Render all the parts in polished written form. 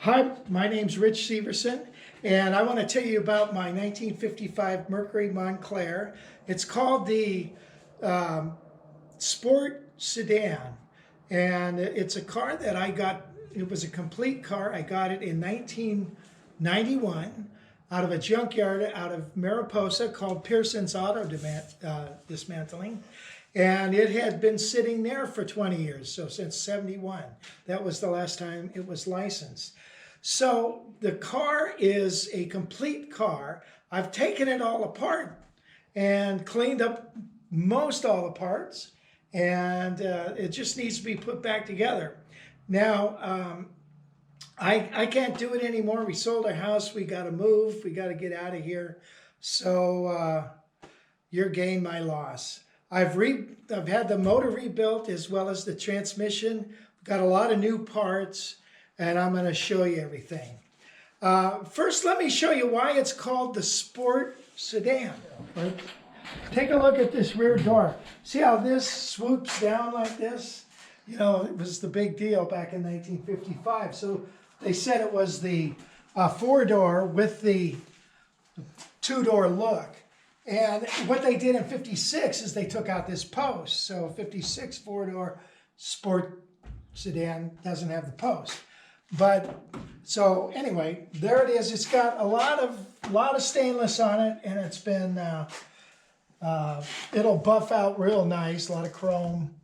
Hi, my name's Rich Severson, and I want to tell you about my 1955 Mercury Montclair. It's called the Sport Sedan, and it's a car that I got. It was a complete car. I got it in 1991 out of a junkyard out of Mariposa called Pearson's Auto Dismantling. And it had been sitting there for 20 years, so since 71. That was the last time it was licensed. So the car is a complete car. I've taken it all apart and cleaned up most all the parts, and it just needs to be put back together. Now, I can't do it anymore. We sold our house. We got to move. We got to get out of here. So your gain, my loss. I've had the motor rebuilt as well as the transmission. Got a lot of new parts, and I'm going to show you everything. First, let me show you why it's called the Sport Sedan. Take a look at this rear door. See how this swoops down like this? You know, it was the big deal back in 1955. So they said it was the four-door with the two-door look. And what they did in 56 is they took out this post. So 56 four-door Sport Sedan doesn't have the post. But so anyway, there it is. It's got a lot of stainless on it, and it's been it'll buff out real nice. A lot of chrome,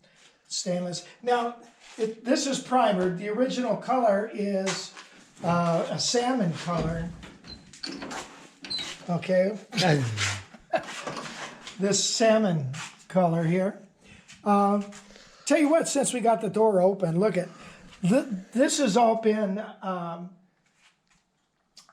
stainless. Now this is primered. The original color is a salmon color. Okay. This salmon color here. Tell you what, since we got the door open, look at this has all been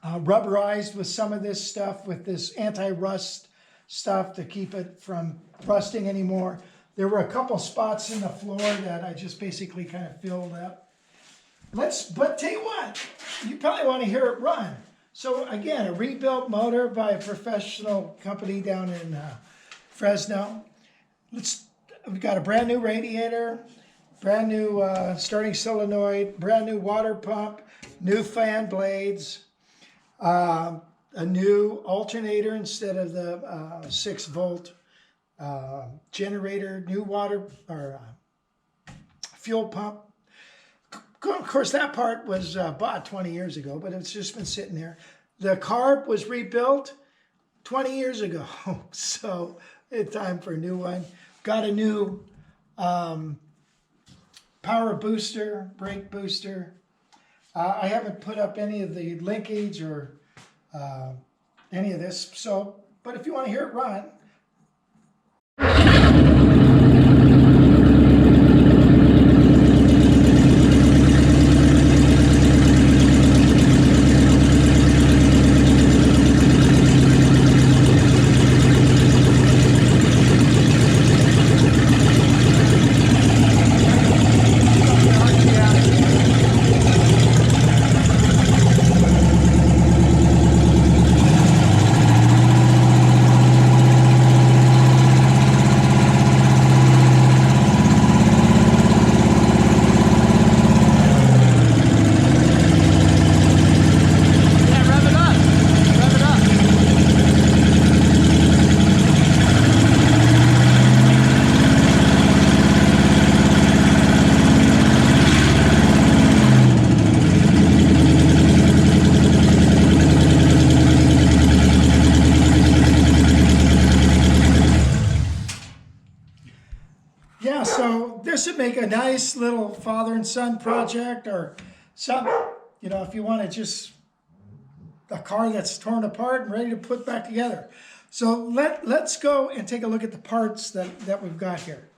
rubberized with some of this stuff, with this anti-rust stuff to keep it from rusting anymore. There were a couple spots in the floor that I just basically kind of filled up. But tell you what, you probably want to hear it run. So again, a rebuilt motor by a professional company down in Fresno. We've got a brand new radiator, brand new starting solenoid, brand new water pump, new fan blades, a new alternator instead of the 6-volt generator, new water or fuel pump. Of course, that part was bought 20 years ago, but it's just been sitting there. The car was rebuilt 20 years ago, so it's time for a new one. Got a new power booster, brake booster. I haven't put up any of the linkage or any of this, but if you want to hear it run, yeah, so this would make a nice little father and son project, or some, you know, if you want to just a car that's torn apart and ready to put back together. So let's go and take a look at the parts that we've got here.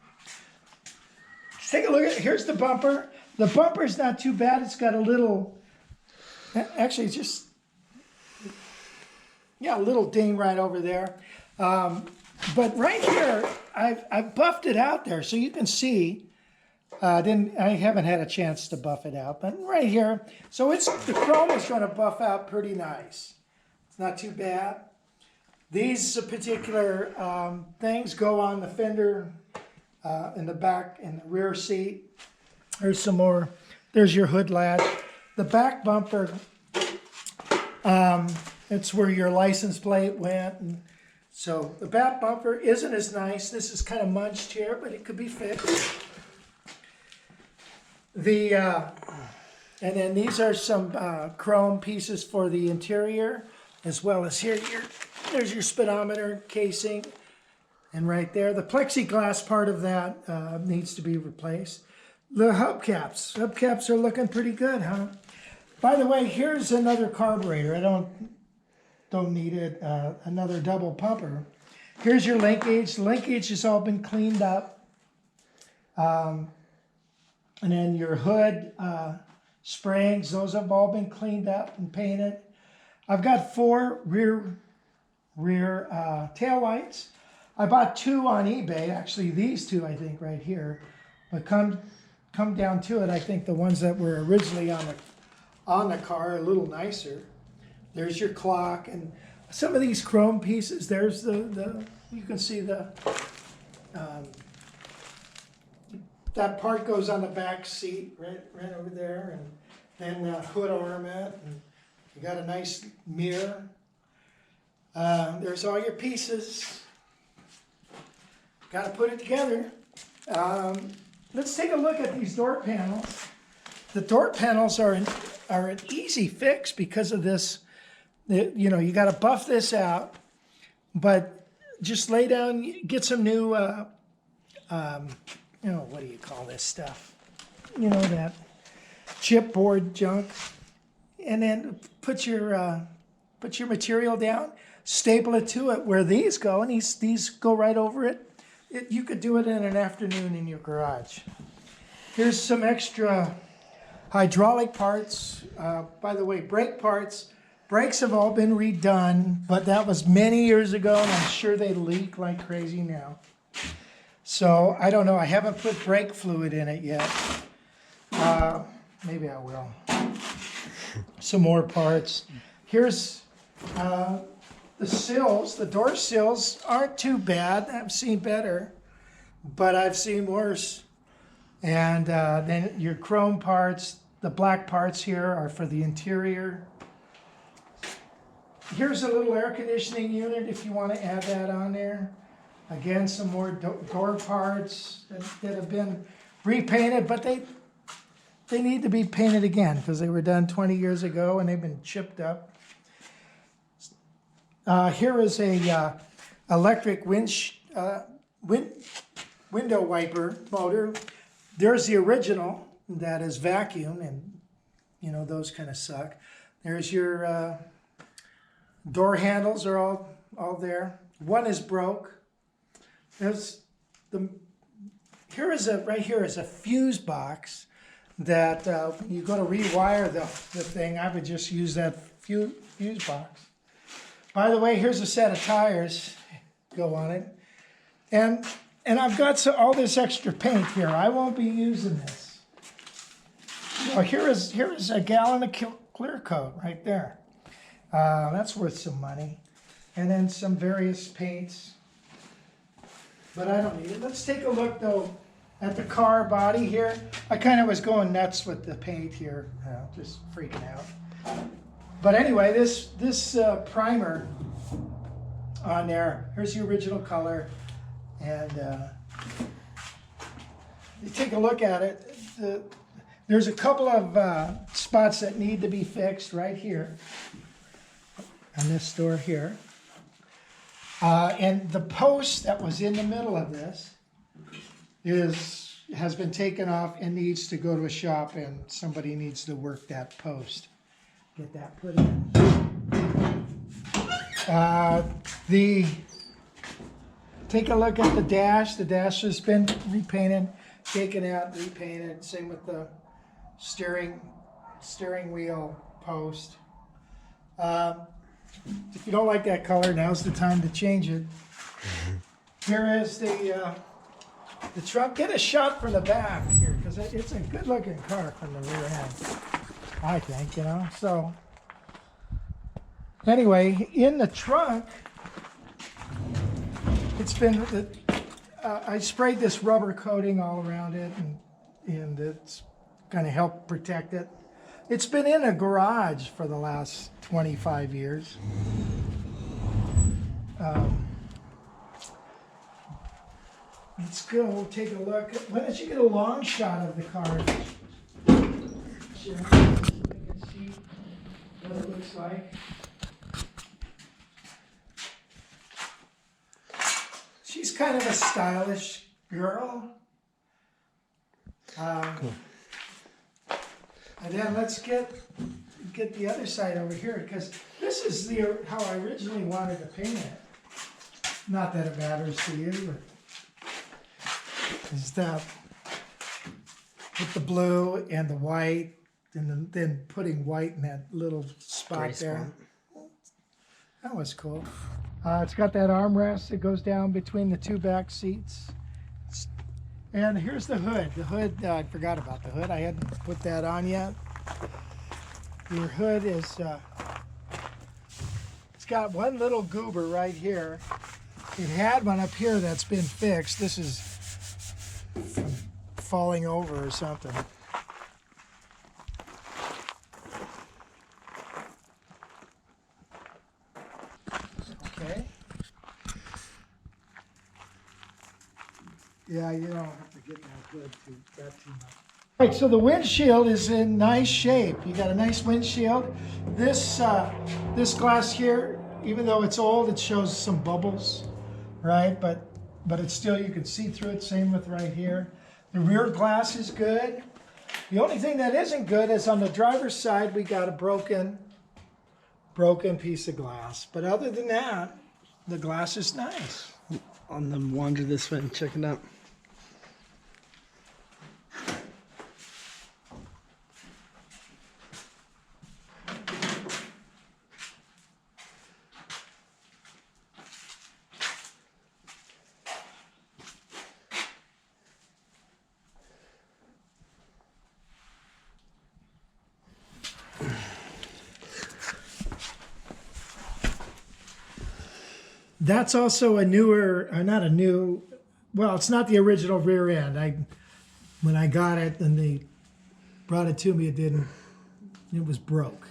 Let's take a look at, here's the bumper. The bumper's not too bad. It's got a little, actually it's just, yeah, a little ding right over there. But right here, I've buffed it out there, so you can see. I haven't had a chance to buff it out, but right here, so the chrome is going to buff out pretty nice. It's not too bad. These particular things go on the fender in the back and the rear seat. There's some more. There's your hood latch. the back bumper, it's where your license plate went. And so the back bumper isn't as nice. This is kind of munched here, but it could be fixed. And then these are some chrome pieces for the interior, as well as here, there's your speedometer casing. And right there, the plexiglass part of that needs to be replaced. The hubcaps are looking pretty good, huh? By the way, here's another carburetor. I don't need it, another double pumper. Here's your linkage. The linkage has all been cleaned up. And then your hood springs, those have all been cleaned up and painted. I've got 4 rear tail lights. I bought 2 on eBay, actually these 2 I think right here. But come down to it, I think the ones that were originally on the car are a little nicer. There's your clock and some of these chrome pieces. There's the you can see the that part goes on the back seat right over there, and then the hood ornament, and you got a nice mirror. There's all your pieces. Got to put it together. Let's take a look at these door panels. The door panels are an easy fix because of this. You know, you got to buff this out, but just lay down, get some new, you know, what do you call this stuff? You know, that chipboard junk, and then put your material down, staple it to it where these go, and these go right over it. You could do it in an afternoon in your garage. Here's some extra hydraulic parts. By the way, brake parts. Brakes have all been redone, but that was many years ago, and I'm sure they leak like crazy now. So, I don't know. I haven't put brake fluid in it yet. Maybe I will. Some more parts. Here's the sills. The door sills aren't too bad. I've seen better, but I've seen worse. And then your chrome parts, the black parts here are for the interior. Here's a little air conditioning unit if you want to add that on there. Again, some more door parts that have been repainted, but they need to be painted again because they were done 20 years ago and they've been chipped up. Here is a electric window wiper motor. There's the original that is vacuum, and you know those kind of suck. There's your door handles are all there. One is broke. Right here is a fuse box that when you go to rewire the thing, I would just use that fuse box. By the way, here's a set of tires go on it, and I've got all this extra paint here. I won't be using this. So here is a gallon of clear coat right there. That's worth some money, and then some various paints. But I don't need it. Let's take a look though at the car body here. I kind of was going nuts with the paint here, just freaking out. But anyway, this primer on there, here's the original color, and you take a look at it. There's a couple of spots that need to be fixed right here on this door here. And the post that was in the middle of this has been taken off and needs to go to a shop, and somebody needs to work that post. Get that put in. Take a look at the dash. The dash has been repainted, taken out, repainted. Same with the steering wheel post. If you don't like that color, now's the time to change it. Here is the trunk. Get a shot from the back here, because it's a good-looking car from the rear end, I think, you know. So, anyway, in the trunk, it's been, I sprayed this rubber coating all around it, and it's going to help protect it. It's been in a garage for the last 25 years. Let's go take a look. Why don't you get a long shot of the car? Sure. You can see what it looks like. She's kind of a stylish girl. Cool. And then let's get the other side over here, because this is how I originally wanted to paint it. Not that it matters to you, but is that with the blue and the white, and then putting white in that little spot Gray there. spot. That was cool. It's got that armrest that goes down between the two back seats. And here's the hood. The hood, I forgot about the hood. I hadn't put that on yet. Your hood is, it's got one little goober right here. It had one up here that's been fixed. This is falling over or something. Okay. Yeah, you don't have to get that hood too much. All right, so the windshield is in nice shape. You got a nice windshield. This glass here, even though it's old, it shows some bubbles, right? But it's still, you can see through it. Same with right here. The rear glass is good. The only thing that isn't good is on the driver's side, we got a broken piece of glass. But other than that, the glass is nice. On them, wander this way and check it out. That's also a newer, not a new, well, it's not the original rear end. When I got it and they brought it to me, it was broke.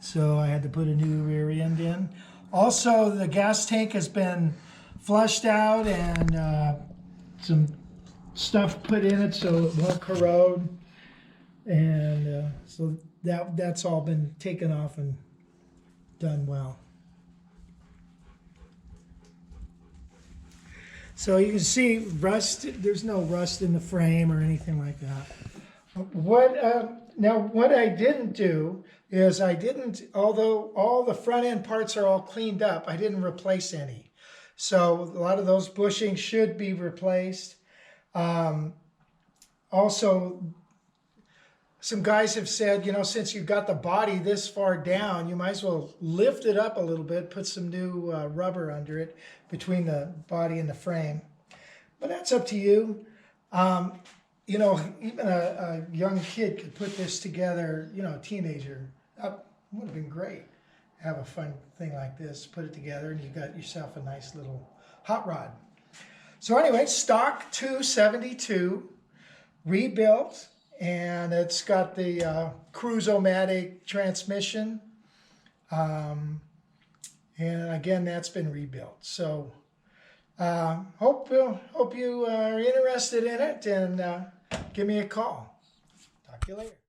So I had to put a new rear end in. Also, the gas tank has been flushed out and some stuff put in it so it won't corrode. And so that's all been taken off and done well. So you can see rust, there's no rust in the frame or anything like that. Now what I didn't do is although all the front end parts are all cleaned up, I didn't replace any. So a lot of those bushings should be replaced. Also, some guys have said, since you've got the body this far down, you might as well lift it up a little bit, put some new rubber under it between the body and the frame. But that's up to you. Even a young kid could put this together, a teenager. That would have been great. Have a fun thing like this, put it together, and you got yourself a nice little hot rod. So anyway, stock 272, rebuilt. And it's got the Cruise-O-Matic transmission. And again, that's been rebuilt. So hope you are interested in it, and give me a call. Talk to you later.